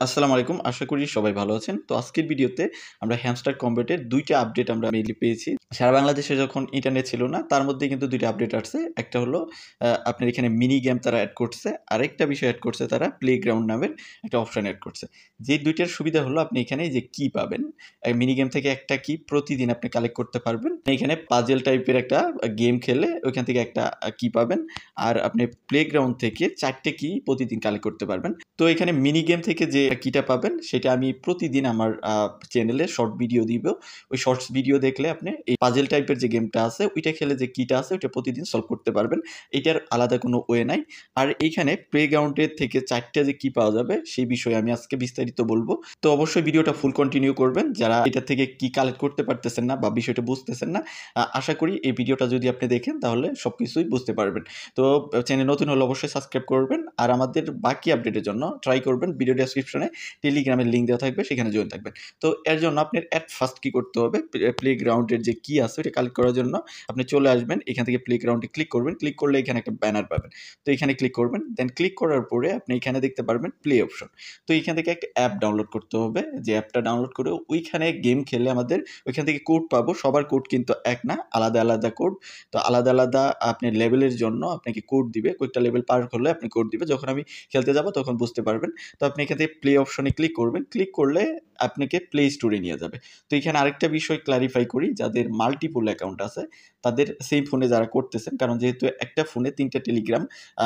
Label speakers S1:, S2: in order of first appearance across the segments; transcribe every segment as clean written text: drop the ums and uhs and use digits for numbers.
S1: আসসালামু আলাইকুম। আশা করি সবাই ভালো আছেন। তো আজকের ভিডিওতে আমরা হ্যামস্টার কম্বেটের ২ টা আপডেট আমরা মেইনলি পেয়েছি। সারা বাংলাদেশে যখন ইন্টারনেট ছিল না, তার মধ্যে কিন্তু ২ টা আপডেট আসছে। একটা হলো আপনার এখানে মিনি গেম তারা এড করছে। আরেকটা বিষয় এড করছে তারা প্লেগ্রাউন্ড নামের একটা অপশন এড করছে। যে ২ টার সুবিধা হলো আপনি এখানে যে কি পাবেন, মিনি গেম থেকে একটা কি প্রতিদিন আপনি কালেক্ট করতে পারবেন। এখানে পাজল টাইপের একটা গেম খেলে ওইখান থেকে একটা কি পাবেন। আর আপনি প্লেগ্রাউন্ড থেকে ৪ টে কি প্রতিদিন কালেক্ট করতে পারবেন। তো এখানে মিনি গেম থেকে যে কিটা পাবেন সেটা আমি প্রতিদিন আমার চ্যানেলে শর্ট ভিডিও দিব। ওই শর্টস ভিডিও দেখলে আপনি এই পাজল টাইপের যে গেমটা আছে ওইটা খেলে যে কিটা আছে ওইটা প্রতিদিন সলভ করতে পারবেন। এটার আলাদা কোনো ওয়ে নাই। আর এইখানে প্লেগ্রাউন্ডের থেকে ৪ টা যে কি পাওয়া যাবে সেই বিষয়ে আমি আজকে বিস্তারিত বলব। তো অবশ্যই ভিডিওটা ফুল কন্টিনিউ করবেন যারা এটা থেকে কি কালেক্ট করতে পারতেছেন না বা বিষয়টা বুঝতেছেন না। আশা করি এই ভিডিওটা যদি আপনি দেখেন তাহলে সবকিছুই বুঝতে পারবেন। তো চ্যানেল নতুন হলে অবশ্যই সাবস্ক্রাইব করবেন। আর আমাদের বাকি আপডেটের জন্য ট্রাই করবেন ভিডিও ডেসক্রিপশনে টেলিগ্রামের লিঙ্ক দেওয়া থাকবে, সেখানে জয়েন থাকবেন। তো এর জন্য আপনার অ্যাট ফার্স্ট কি করতে হবে, প্লেগ্রাউন্ডের যে কি আছে ওটা কালেক্ট করার জন্য আপনি চলে আসবেন, এখান থেকে প্লেগ্রাউন্ডে ক্লিক করবেন। ক্লিক করলে এখানে একটা ব্যানার পাবেন। তো এখানে ক্লিক করবেন, দেন ক্লিক করার পরে আপনি এখানে দেখতে পারবেন প্লে অপশন। তো এখান থেকে একটা অ্যাপ ডাউনলোড করতে হবে। যে অ্যাপটা ডাউনলোড করে ওইখানে গেম খেলে আমাদের ওইখান থেকে কোড পাবো। সবার কোড কিন্তু এক না, আলাদা আলাদা কোড। তো আলাদা আলাদা আপনি লেভেলের জন্য আপনাকে কোড দিবে। কয়েকটা লেভেল পার করলে আপনি কোড দিবে। যখন আমি খেলতে যাব তখন বুঝতে পারবেন। তো আপনি এখান থেকে প্লে অপশনে ক্লিক করবেন। ক্লিক করলে আপনাকে প্লে স্টোরে নিয়ে যাবে। তো এখানে আরেকটা বিষয় ক্লারিফাই করি, যাদের মাল্টিপল অ্যাকাউন্ট আছে তাদের সেম ফোনে যারা করতেছেন, কারণ যেহেতু একটা ফোনে ৩ টা টেলিগ্রাম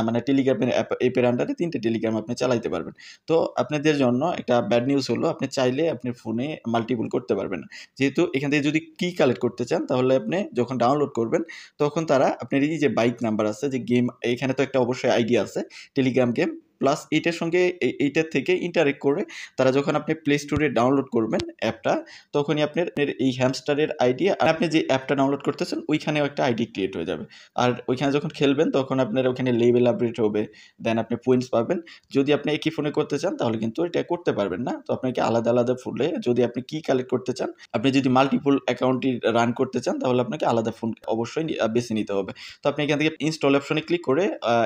S1: মানে টেলিগ্রামের অ্যাপের আন্ডারে ৩ টা টেলিগ্রাম আপনি চালাইতে পারবেন। তো আপনাদের জন্য একটা ব্যাড নিউজ হলো, আপনি চাইলে আপনার ফোনে মাল্টিপল করতে পারবেন না। যেহেতু এখান থেকে যদি কি কালেক্ট করতে চান তাহলে আপনি যখন ডাউনলোড করবেন তখন তারা আপনার এই যে বাইক নাম্বার আছে যে গেম, এখানে তো একটা অবশ্যই আইডি আছে টেলিগ্রাম গেম প্লাস এইটার সঙ্গে এইটার থেকে ইন্টারেক্ট করে তারা যখন আপনি প্লে স্টোরে ডাউনলোড করবেন অ্যাপটা, তখনই আপনার এই হ্যামস্টারের আইডি আর আপনি যে অ্যাপটা ডাউনলোড করতেছেন ওইখানেও একটা আইডি ক্রিয়েট হয়ে যাবে। আর ওইখানে যখন খেলবেন তখন আপনার ওখানে লেভেল আপডেট হবে, দেন আপনি পয়েন্টস পাবেন। যদি আপনি একই ফোনে করতে চান তাহলে কিন্তু এটা করতে পারবেন না। তো আপনাকে আলাদা আলাদা ফোনে যদি আপনি কি কালেক্ট করতে চান, আপনি যদি মাল্টিপল অ্যাকাউন্টই রান করতে চান তাহলে আপনাকে আলাদা ফোন অবশ্যই বেছে নিতে হবে। তো আপনি এখান থেকে ইনস্টল অপশনে ক্লিক করে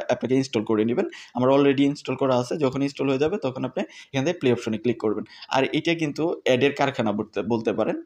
S1: অ্যাপটাকে ইনস্টল করে নেবেন। আমার অলরেডি ইনস্টল করা আছে। যখন ইনস্টল হয়ে যাবে তখন আপনি এখান থেকে প্লে অপশনে ক্লিক করবেন। আর এটা কিন্তু অ্যাডের কারখানা বলতে পারেন।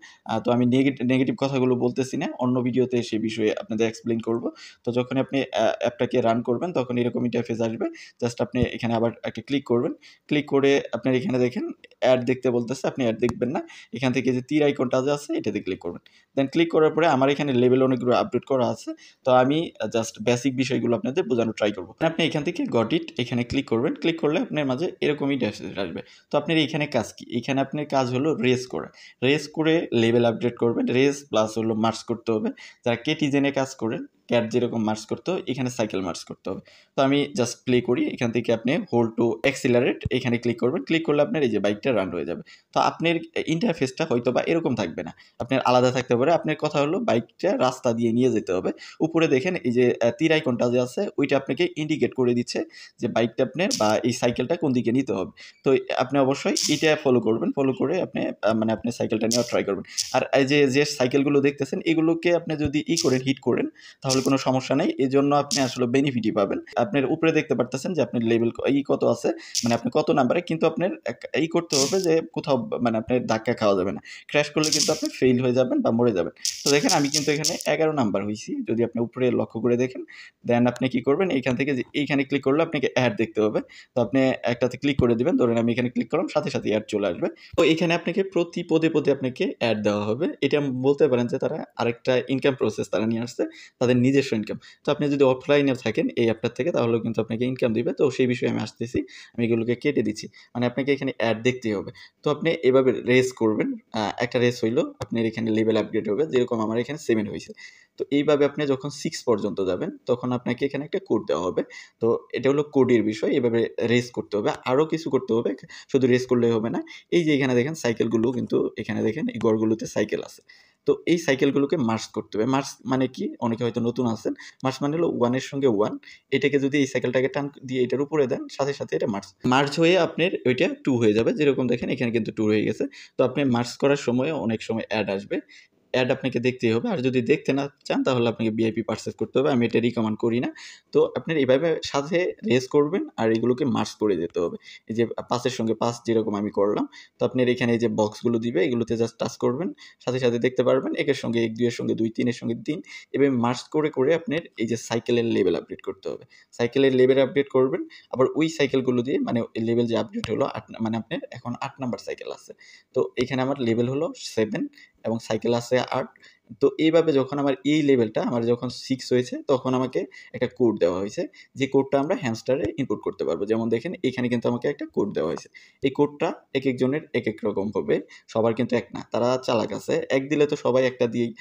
S1: তো আমি নেগেটিভ কথাগুলো বলতেছি না, অন্য ভিডিওতে সে বিষয়ে আপনাদের এক্সপ্লেইন করব। তো যখন আপনি অ্যাপটাকে রান করবেন তখন এরকম ইন্টারফেস আসবে। জাস্ট আপনি এখানে আবার একটা ক্লিক করবেন। ক্লিক করে আপনার এখানে দেখেন অ্যাড দেখতে বলতেছে, আপনি অ্যাড দেখবেন না। এখান থেকে যে তীর আইকনটা যে আছে এটাতে ক্লিক করবেন। দেন ক্লিক করার পরে আমার এখানে লেভেল অনেকগুলো আপডেট করা আছে। তো আমি জাস্ট বেসিক বিষয়গুলো আপনাদের বোঝানোর ট্রাই করব। আপনি এখান থেকে গট ইট এখানে ক্লিক করবেন। ক্লিক করলে আপনার মাঝে এরকমই মেসেজ আসবে। তো আপনার এখানে কাজ কি? এখানে আপনার কাজ হলো রেস করা। রেস করে লেভেল আপডেট করবেন। রেস প্লাস হলো মার্চ করতে হবে। যারা কেটিজেনে কাজ করেন, ক্যাট যেরকম মার্চ করতে হবে এখানে সাইকেল মার্চ করতে হবে। তো আমি জাস্ট প্লে করি। এখান থেকে আপনি হোল্ড টু অ্যাক্সিলারেট এখানে ক্লিক করবেন। ক্লিক করলে আপনার এই যে বাইকটা রান হয়ে যাবে। তো আপনার ইন্টারফেসটা হয়তো বা এরকম থাকবে না, আপনার আলাদা থাকতে পারে। আপনার কথা হলো বাইকটা রাস্তা দিয়ে নিয়ে যেতে হবে। উপরে দেখেন এই যে তীর আইকনটা যে আছে ওইটা আপনাকে ইন্ডিকেট করে দিচ্ছে যে বাইকটা আপনার বা এই সাইকেলটা কোন দিকে নিতে হবে। তো আপনি অবশ্যই এটা ফলো করবেন। ফলো করে আপনি মানে আপনি সাইকেলটা নেওয়ার ট্রাই করবেন। আর এই যে সাইকেলগুলো দেখতেছেন এগুলোকে আপনি যদি করেন, হিট করেন তাহলে কোনো সমস্যা নেই। এজন্য আপনি আসলে বেনিফিটই পাবেন। আপনার উপরে দেখতে পারতেছেন যে আপনার লেভেল কত আছে, মানে আপনি কত নাম্বারে, কিন্তু আপনার করতে হবে যে কোথাও মানে আপনার ধাক্কা খাওয়া যাবে না। ক্র্যাশ করলে কিন্তু আপনি ফেইল হয়ে যাবেন বা মরে যাবেন। তো দেখেন আমি কিন্তু এখানে 11 নাম্বার হইছি। যদি আপনি উপরে লক্ষ্য করে দেখেন, দেন আপনি কি করবেন এইখান থেকে যে এইখানে ক্লিক করলে আপনাকে অ্যাড দেখতে হবে। তো আপনি একটাতে ক্লিক করে দিবেন। ধরেন আমি এখানে ক্লিক করলাম, সাথে সাথে অ্যাড চলে আসবে। তো এখানে আপনাকে প্রতি পদে আপনাকে অ্যাড দেওয়া হবে। এটা বলতে পারেন যে তারা আরেকটা ইনকাম প্রসেস তারা নিয়ে আসছে, তাদের নিজস্ব ইনকাম। তো আপনি যদি অফলাইনে থাকেন এই অ্যাপটার থেকে তাহলেও কিন্তু আপনাকে ইনকাম দিবে। তো সেই বিষয়ে আমি আসতেছি। আমি এগুলোকে কেটে দিচ্ছি। মানে আপনাকে এখানে অ্যাড দেখতেই হবে। তো আপনি এভাবে রেস করবেন। একটা রেস হইলো, আপনার এখানে লেভেল আপগ্রেড হবে। যেরকম আমার এখানে 7 হইছে। তো এইভাবে আপনি যখন 6 পর্যন্ত যাবেন তখন আপনাকে এখানে একটা কোড দেওয়া হবে। তো এটা হলো কোডের বিষয়। এভাবে রেস করতে হবে। আরও কিছু করতে হবে। শুধু রেস করলেই হবে না। এই যে এখানে দেখেন সাইকেলগুলো কিন্তু এখানে দেখেন এই ঘরগুলোতে সাইকেল আছে। তো এই সাইকেলগুলোকে মার্জ করতে হবে। মার্জ মানে কি? অনেকে হয়তো নতুন আছেন। মার্জ মানে হলো 1 এর সঙ্গে 1। এটাকে যদি এই সাইকেলটাকে টান দিয়ে এটার উপরে দেন, সাথে সাথে এটা মার্জ হয়ে আপনার ওইটা 2 হয়ে যাবে। যেরকম দেখেন এখানে কিন্তু 2 হয়ে গেছে। তো আপনি মার্জ করার সময় অনেক সময় অ্যাড আসবে। অ্যাড আপনাকে দেখতেই হবে। আর যদি দেখতে না চান তাহলে আপনাকে ভিআইপি পারচেজ করতে হবে। আমি এটা রিকমেন্ড করি না। তো আপনার এভাবে সাথে রেজ করবেন আর এগুলোকে মার্জ করে যেতে হবে। এই যে ৫ এর সঙ্গে ৫ যেরকম আমি করলাম। তো আপনার এখানে এই যে বক্সগুলো দিবে এগুলোতে জাস্ট টাচ করবেন। সাথে দেখতে পারবেন ১ এর সঙ্গে ১, ২ এর সঙ্গে ২, ৩ এর সঙ্গে ৩ এভাবে মার্জ করে আপনার এই যে সাইকেলের লেভেল আপডেট করতে হবে। সাইকেলের লেভেল আপডেট করবেন। আবার ওই সাইকেলগুলো দিয়ে মানে লেভেল যে আপডেট হলো মানে আপনার এখন ৮ নাম্বার সাইকেল আছে। তো এখানে আমার লেভেল হলো 7 এবং সাইকেল আছে ৮। তো এইভাবে যখন আমার এই লেভেলটা আমার যখন 6 হয়েছে তখন আমাকে একটা কোড দেওয়া হয়েছে। যে কোডটা আমরা হ্যামস্টারে ইনপুট করতে পারবো। যেমন দেখেন এখানে কিন্তু আমাকে একটা কোড দেওয়া হয়েছে। এই কোডটা একেকজনের একেক রকম হবে। সবার কিন্তু এক না। তারা চালাক আছে। এক দিলে তো সবাই একটা দিয়েই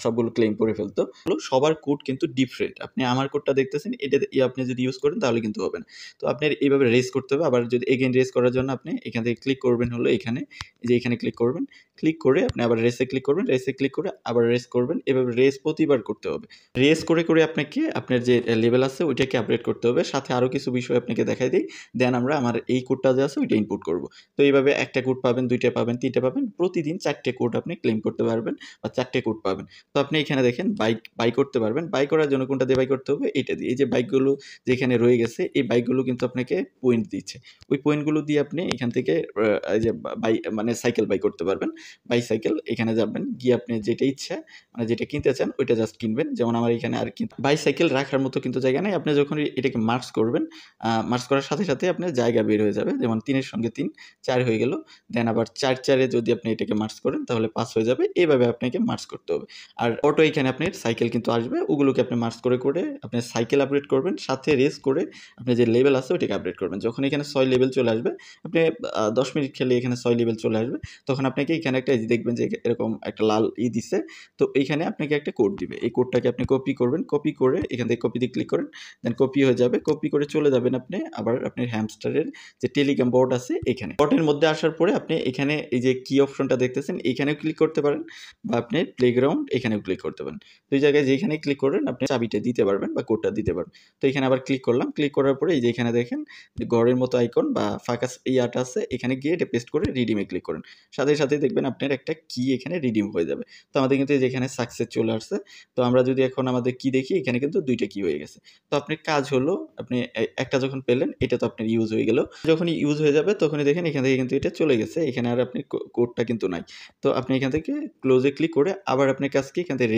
S1: সবগুলো ক্লেম করে ফেলতো। সবার কোড কিন্তু ডিফারেন্ট। আপনি আমার কোডটা দেখতেছেন এটা আপনি যদি ইউজ করেন তাহলে কিন্তু হবে না। তো আপনার এইভাবে রেজ করতে হবে। আবার যদি এগেইন রেজ করার জন্য আপনি এখান থেকে ক্লিক করবেন হলো এখানে। এই যে এখানে ক্লিক করবেন। ক্লিক করে আপনি আবার রেসে ক্লিক করবেন। রেসে ক্লিক করে আবার রেস করবেন। এভাবে রেস প্রতিবার করতে হবে। রেস করে আপনাকে আপনার যে লেভেল আছে ওইটাকে আপডেট করতে হবে। সাথে আরো কিছু বিষয় আপনাকে দেখাই দেই। দেন আমরা আমার এই কোডটা যে আছে ওইটা ইনপুট করব। তো এইভাবে একটা কোড পাবেন, ২ টা পাবেন, ৩ টা পাবেন। প্রতিদিন ৪ টে কোড আপনি ক্লেম করতে পারবেন বা ৪ টে কোড পাবেন। তো আপনি এখানে দেখেন বাই করতে পারবেন। বাই করার জন্য কোনটা দিয়ে বাই করতে হবে? এইটা দিয়ে। এই যে বাইকগুলো যেখানে রয়ে গেছে এই বাইকগুলো কিন্তু আপনাকে পয়েন্ট দিচ্ছে। ওই পয়েন্টগুলো দিয়ে আপনি এখান থেকে এই যে মানে সাইকেল বাই করতে পারবেন। বাইসাইকেল এখানে যাবেন। গিয়ে আপনি যেটা ইচ্ছা মানে যেটা কিনতে চান ওইটা জাস্ট কিনবেন। যেমন আমার এখানে আর বাইসাইকেল রাখার মতো কিন্তু জায়গা নাই। আপনি যখন এটাকে মার্জ করবেন, মার্জ করার সাথে আপনার জায়গা বের হয়ে যাবে। যেমন ৩ এর সঙ্গে ৩ ৪ হয়ে গেল। দেন আবার ৪ এ যদি আপনি এটাকে মার্জ করেন তাহলে ৫ হয়ে যাবে। এভাবে আপনাকে মার্জ করতে হবে। আর অটো এখানে আপনার সাইকেল কিন্তু আসবে। ওগুলোকে আপনি মার্জ করে আপনি সাইকেল আপডেট করবেন। সাথে রেস করে আপনি যে লেভেল আছে ওইটাকে আপডেট করবেন। যখন এখানে ৬ লেভেল চলে আসবে, আপনি ১০ মিনিট খেলে এখানে ৬ লেভেল চলে আসবে। তখন আপনাকে এখানে একটা এই যে দেখবেন যে এরকম একটা লাল দিছে। তো এইখানে আপনাকে একটা কোড দিবে। এই কোডটাকে আপনি কপি করবেন। কপি করে এখান থেকে কপিতে ক্লিক করেন। দেন কপি হয়ে যাবে। কপি করে চলে যাবেন আপনি আবার আপনার হ্যামস্টারের যে টেলিগ্রাম বট আছে এখানে। বটের মধ্যে আসার পরে আপনি এখানে এই যে কি অপশনটা দেখতেছেন এখানেও ক্লিক করতে পারেন বা আপনি প্লেগ্রাউন্ড এখানেও ক্লিক করতে পারেন। ২ জায়গায় যেখানে ক্লিক করবেন আপনি চাবিটা দিতে পারবেন বা কোডটা দিতে পারবেন। তো এখানে আবার ক্লিক করলাম। ক্লিক করার পরে এই যে এখানে দেখেন যে ঘরের মতো আইকন বা ফাঁকা ইয়াটা আছে এখানে গিয়ে এটা পেস্ট করে রিডিমে ক্লিক করেন। সাথে দেখবেন আপনার একটা কি এখানে রিডিম হয়ে যাবে। তো আমাদের কিন্তু এই যে এখানে সাকসেস চলে আসছে। তো আমরা যদি এখন আমাদের কি দেখি এখানে কিন্তু ২ টা কি হয়ে গেছে। তো আপনার কাজ হলো আপনি একটা যখন পেলেন এটা তো আপনার ইউজ হয়ে গেল। যখনই ইউজ হয়ে যাবে তখনই দেখেন এখান থেকে কিন্তু এটা চলে গেছে। এখানে আর আপনি কোডটা কিন্তু নাই। তো আপনি এখান থেকে ক্লোজ এ ক্লিক করে আবার আপনার কাজ কি এখান থেকে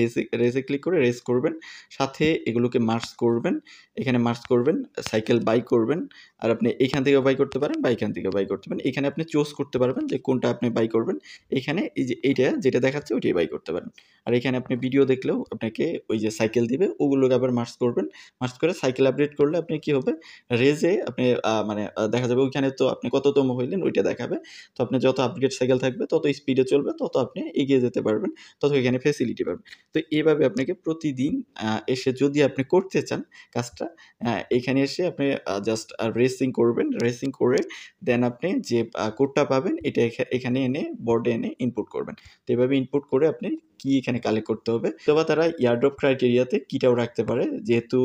S1: রেজে ক্লিক করে রেজ করবেন। সাথে এগুলোকে মার্জ করবেন। এখানে মার্জ করবেন, সাইকেল বাই করবেন। আর আপনি এখান থেকেও বাই করতে পারেন বা এখান থেকেও বাই করতে পারেন। এখানে আপনি চুজ করতে পারবেন যে কোনটা আপনি বাই করবেন। এখানে এই যে এইটা যেটা দেখাচ্ছে ওইটাই বাই করতে পারেন। আর এখানে আপনি ভিডিও দেখলেও আপনাকে ওই যে সাইকেল দিবে ওগুলোকে আবার মার্জ করবেন। মার্জ করে সাইকেল আপডেট করলে আপনি কি হবে রেজে আপনি মানে দেখা যাবে ওইখানে তো আপনি কততম হইলেন ওইটা দেখাবে। তো আপনি যত আপগ্রেড সাইকেল থাকবে তত স্পিডে চলবে তত আপনি এগিয়ে যেতে পারবেন। তত এখানে ফ্যাসিলিটি পাবেন। তো এভাবে আপনাকে প্রতিদিন এসে যদি আপনি করতে চান কাজটা এখানে এসে আপনি জাস্ট রেসিং করবেন। রেসিং করে দেন আপনি যে কোডটা পাবেন এটা এখানে এনে বোর্ডে এনে ইনপুট করবেন। তো এভাবে ইনপুট করে আপনি কি এখানে কালেক্ট করতে হবে। অথবা তারা এয়ারড্রপ ক্রাইটেরিয়াতে কিটাও রাখতে পারে। যেহেতু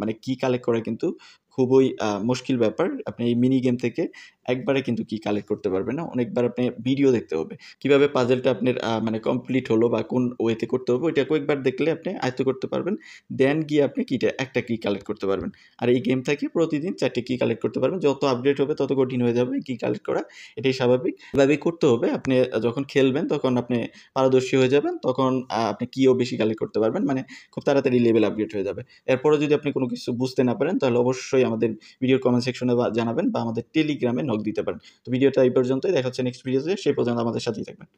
S1: মানে কি কালেক্ট করা কিন্তু খুবই মুশকিল ব্যাপার। আপনি এই মিনি গেম থেকে একবারে কিন্তু কি কালেক্ট করতে পারবেন না। অনেকবার আপনি ভিডিও দেখতে হবে। কিভাবে পাজলটা আপনার মানে কমপ্লিট হলো বা কোন ওয়েতে করতে হবে ওইটা কয়েকবার দেখলে আপনি আয়ত্ত করতে পারবেন। দেন গিয়ে আপনি কিটা একটা কি কালেক্ট করতে পারবেন। আর এই গেম থেকে প্রতিদিন ৪ টি কি কালেক্ট করতে পারবেন। যত আপডেট হবে তত কঠিন হয়ে যাবে কি কালেক্ট করা। এটাই স্বাভাবিক। এভাবেই করতে হবে। আপনি যখন খেলবেন তখন আপনি পারদর্শী হয়ে যাবেন। তখন আপনি কিও বেশি কালেক্ট করতে পারবেন। মানে খুব তাড়াতাড়ি লেভেল আপগ্রেড হয়ে যাবে। এরপরেও যদি আপনি কোনো কিছু বুঝতে না পারেন তাহলে অবশ্যই আমাদের ভিডিওর কমেন্ট সেকশনে জানাবেন বা আমাদের টেলিগ্রামে নক দিতে পারেন। তো ভিডিওটা এই পর্যন্তই। দেখা হচ্ছে নেক্সট ভিডিওতে। সেই পর্যন্ত আমাদের সাথেই থাকবেন।